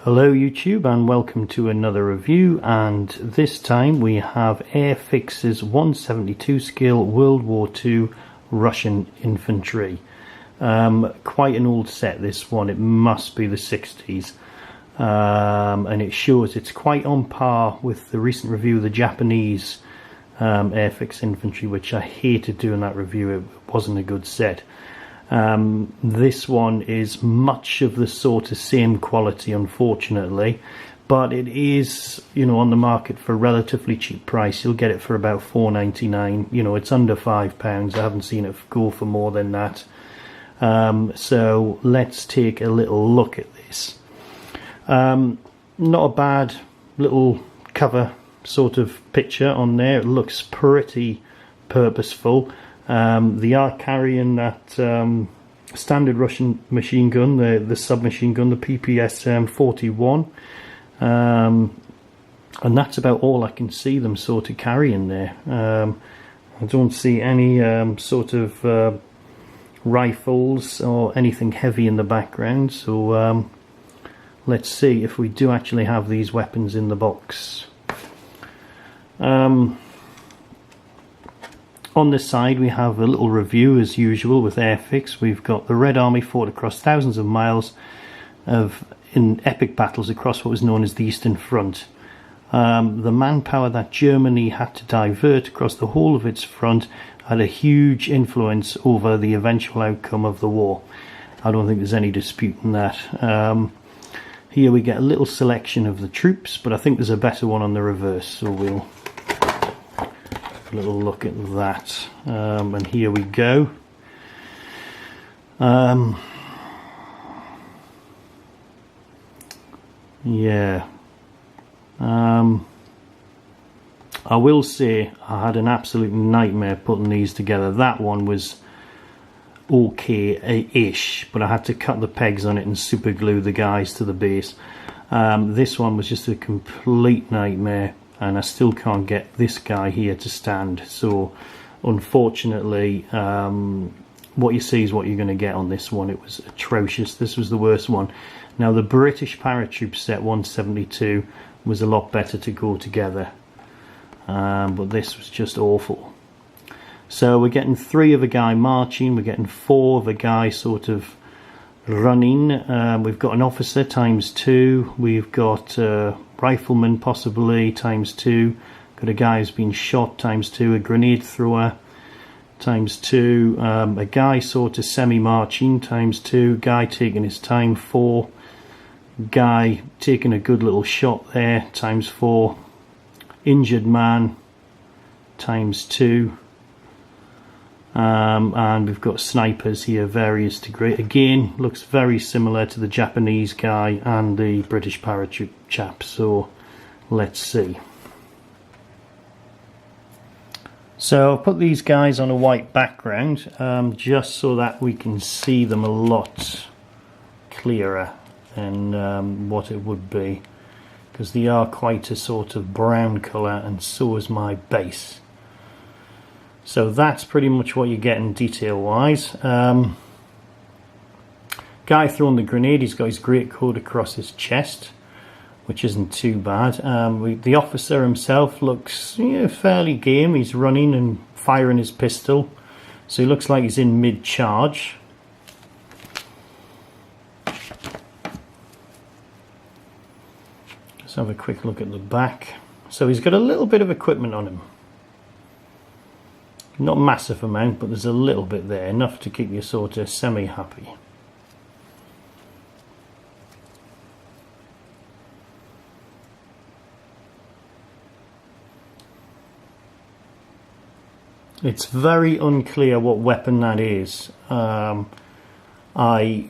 Hello YouTube and welcome to another review, and this time we have AIRFIX's 172 scale World War II Russian infantry. Quite an old set, this one. It must be the 60s, and it shows it's quite on par with the recent review of the Japanese AIRFIX infantry, which I hated doing that review. It wasn't a good set. This one is much of the sort of same quality, unfortunately, but it is, you know, on the market for a relatively cheap price. You'll get it for about £4.99. You know, it's under £5. I haven't seen it go for more than that. So let's take a little look at this. Not a bad little cover sort of picture on there. It looks pretty purposeful. They are carrying that standard Russian machine gun, the submachine gun, the PPS 41, and that's about all I can see them sort of carrying there. I don't see any sort of rifles or anything heavy in the background, so let's see if we do actually have these weapons in the box. On this side we have a little review as usual with AIRFIX. We've got the Red Army fought across thousands of miles in epic battles across what was known as the Eastern Front. The manpower that Germany had to divert across the whole of its front had a huge influence over the eventual outcome of the war. I don't think there's any disputing that. Here we get a little selection of the troops, but I think there's a better one on the reverse, so we'll a little look at that. And here we go. Yeah. I will say I had an absolute nightmare putting these together. That one was okay-ish, but I had to cut the pegs on it and super glue the guys to the base. This one was just a complete nightmare, and I still can't get this guy here to stand. So unfortunately, what you see is what you're going to get on this one. It was atrocious. This was the worst one. Now the British paratroop set 172 was a lot better to go together, but this was just awful. So we're getting 3 of a guy marching, we're getting 4 of a guy sort of running. We've got an officer ×2, we've got rifleman possibly ×2, got a guy who's been shot ×2, a grenade thrower ×2, a guy sort of semi-marching ×2, guy taking his time 4, guy taking a good little shot there ×4, injured man ×2, and we've got snipers here, various degree. Again, looks very similar to the Japanese guy and the British paratroop chap, so let's see. So I'll put these guys on a white background, just so that we can see them a lot clearer than what it would be, because they are quite a sort of brown colour, and so is my base. So that's pretty much what you get in detail wise. Guy throwing the grenade, he's got his great coat across his chest, which isn't too bad. The officer himself looks fairly game. He's running and firing his pistol, so he looks like he's in mid-charge. Let's have a quick look at the back. So he's got a little bit of equipment on him. Not massive amount, but there's a little bit there, enough to keep you sort of semi-happy. It's very unclear what weapon that is. I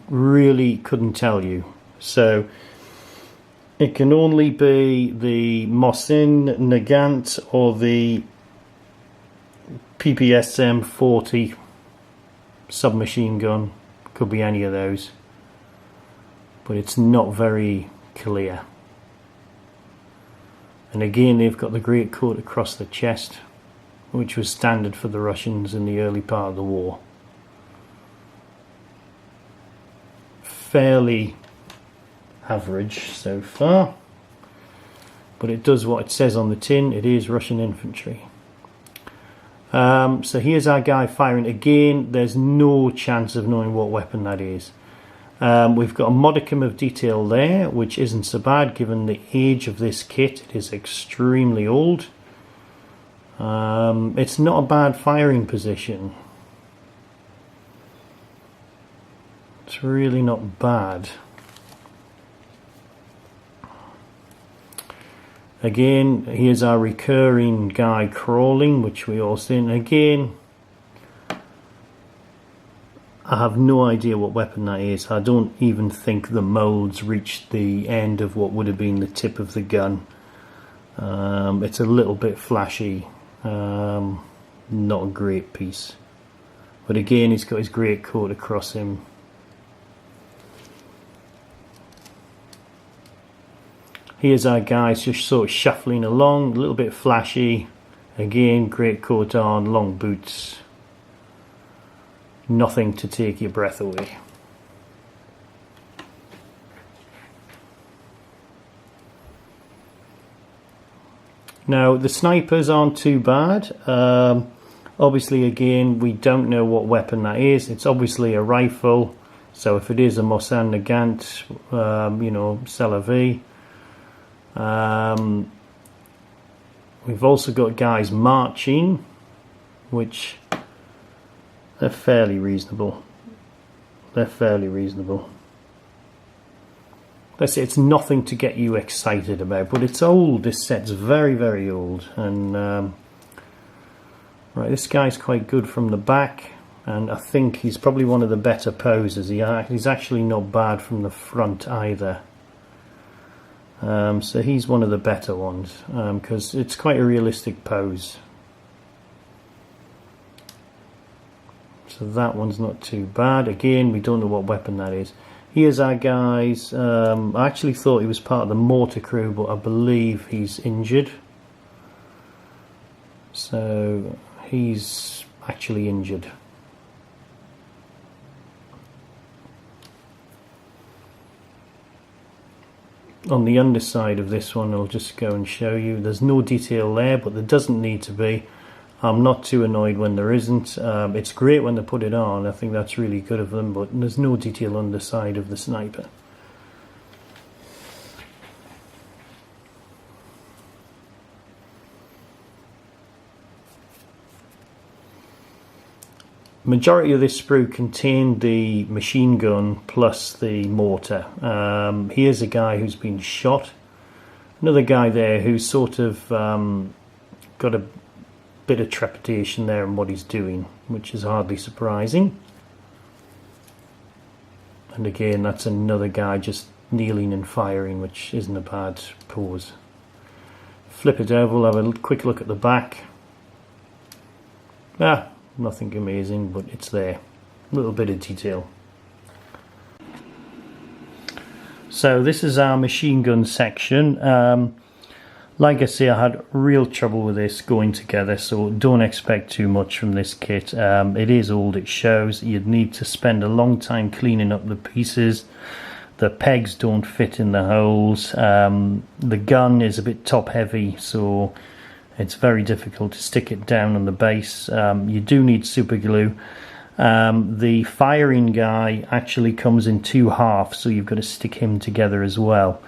really couldn't tell you. So it can only be the Mosin Nagant or the PPS 40 submachine gun. Could be any of those, but it's not very clear. And again, they've got the great coat across the chest, which was standard for the Russians in the early part of the war. Fairly average so far, but it does what it says on the tin. It is Russian infantry. So here's our guy firing. Again, there's no chance of knowing what weapon that is. We've got a modicum of detail there, which isn't so bad given the age of this kit. It is extremely old. It's not a bad firing position. It's really not bad. Again, here's our recurring guy crawling, which we all seen. Again, I have no idea what weapon that is. I don't even think the molds reached the end of what would have been the tip of the gun. It's a little bit flashy. Not a great piece. But again, he's got his great coat across him. Here's our guys just sort of shuffling along, a little bit flashy. Again, great coat on, long boots. Nothing to take your breath away. Now, the snipers aren't too bad. Obviously, again, we don't know what weapon that is. It's obviously a rifle. So if it is a Mosin Nagant, you know, c'est la vie. We've also got guys marching, which they're fairly reasonable. Let's say it's nothing to get you excited about, but it's old. This set's very, very old. And right, this guy's quite good from the back, and I think he's probably one of the better posers. He's actually not bad from the front either. So he's one of the better ones, because it's quite a realistic pose. So that one's not too bad. Again, we don't know what weapon that is. Here's our guys. I actually thought he was part of the mortar crew, but I believe he's injured. So he's actually injured. On the underside of this one, I'll just go and show you. There's no detail there, but there doesn't need to be. I'm not too annoyed when there isn't. It's great when they put it on. I think that's really good of them, but there's no detail on the side of the sniper. Majority of this sprue contained the machine gun plus the mortar. Here's a guy who's been shot. Another guy there who's sort of got a bit of trepidation there in what he's doing, which is hardly surprising. And again, that's another guy just kneeling and firing, which isn't a bad pose. Flip it over, we'll have a quick look at the back. Nothing amazing, but it's there. A little bit of detail. So this is our machine gun section. Like I say, I had real trouble with this going together, so don't expect too much from this kit. It is old, it shows. You'd need to spend a long time cleaning up the pieces. The pegs don't fit in the holes. The gun is a bit top heavy, so it's very difficult to stick it down on the base. You do need super glue. The firing guy actually comes in two halves, so you've got to stick him together as well.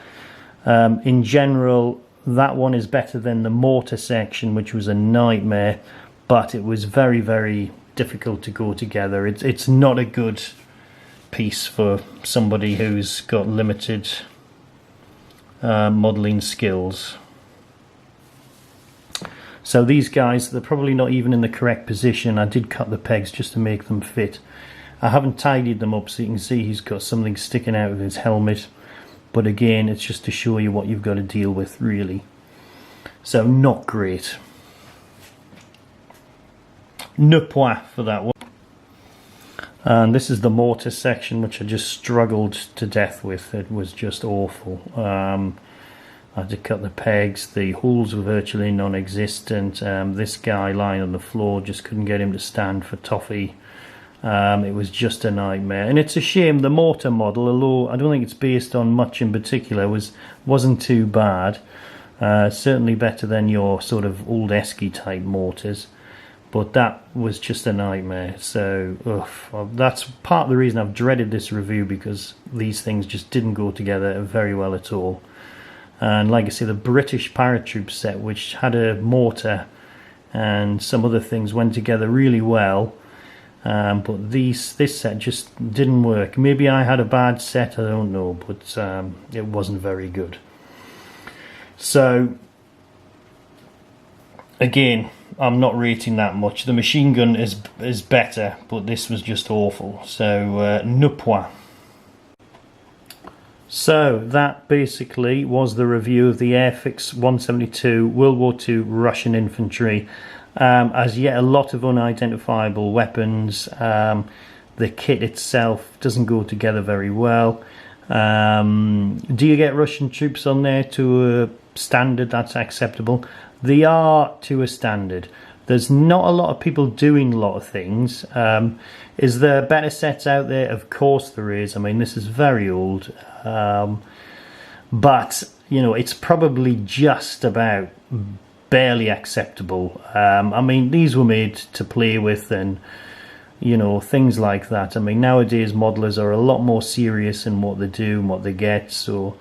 In general, that one is better than the mortar section, which was a nightmare, but it was very, very difficult to go together. It's not a good piece for somebody who's got limited modelling skills. So these guys, they're probably not even in the correct position. I did cut the pegs just to make them fit. I haven't tidied them up, so you can see he's got something sticking out of his helmet. But again, it's just to show you what you've got to deal with, really. So not great. Ne point for that one. And this is the mortar section, which I just struggled to death with. It was just awful. I had to cut the pegs. The holes were virtually non-existent. This guy lying on the floor, just couldn't get him to stand for toffee. It was just a nightmare, and it's a shame. The mortar model, although I don't think it's based on much in particular, wasn't too bad. Certainly better than your sort of old Esky type mortars, but that was just a nightmare. So that's part of the reason I've dreaded this review, because these things just didn't go together very well at all. And like I say, the British paratroop set, which had a mortar and some other things, went together really well. But this set just didn't work. Maybe I had a bad set, I don't know, but it wasn't very good. So again, I'm not rating that much. The machine gun is better, but this was just awful. So ne point. So that basically was the review of the AIRFIX 172 World War II Russian infantry. As yet a lot of unidentifiable weapons. The kit itself doesn't go together very well. Do you get Russian troops on there to a standard that's acceptable? They are to a standard. There's not a lot of people doing a lot of things. Is there better sets out there? Of course there is. I mean, this is very old. But, you know, it's probably just about barely acceptable. I mean, these were made to play with and, you know, things like that. I mean, nowadays modelers are a lot more serious in what they do and what they get. So,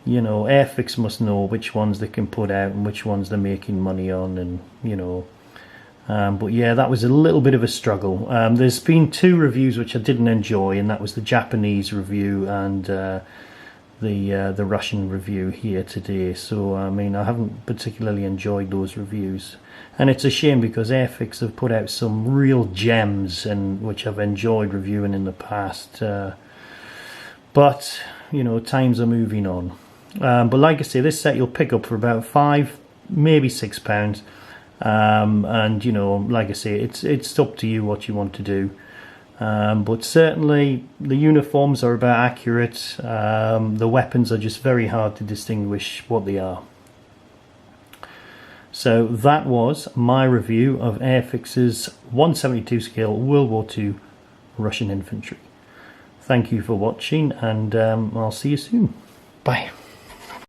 you know, AIRFIX must know which ones they can put out and which ones they're making money on, and, you know. But yeah, that was a little bit of a struggle. There's been two reviews which I didn't enjoy, and that was the Japanese review and the Russian review here today. So I mean, I haven't particularly enjoyed those reviews, and it's a shame because AIRFIX have put out some real gems, and which I've enjoyed reviewing in the past. But you know, times are moving on. But like I say, this set you'll pick up for about £5, maybe £6. And you know, like I say, it's up to you what you want to do. But certainly the uniforms are about accurate. The weapons are just very hard to distinguish what they are. So that was my review of AIRFIX's 172 scale World War II Russian infantry. Thank you for watching, and I'll see you soon. Bye.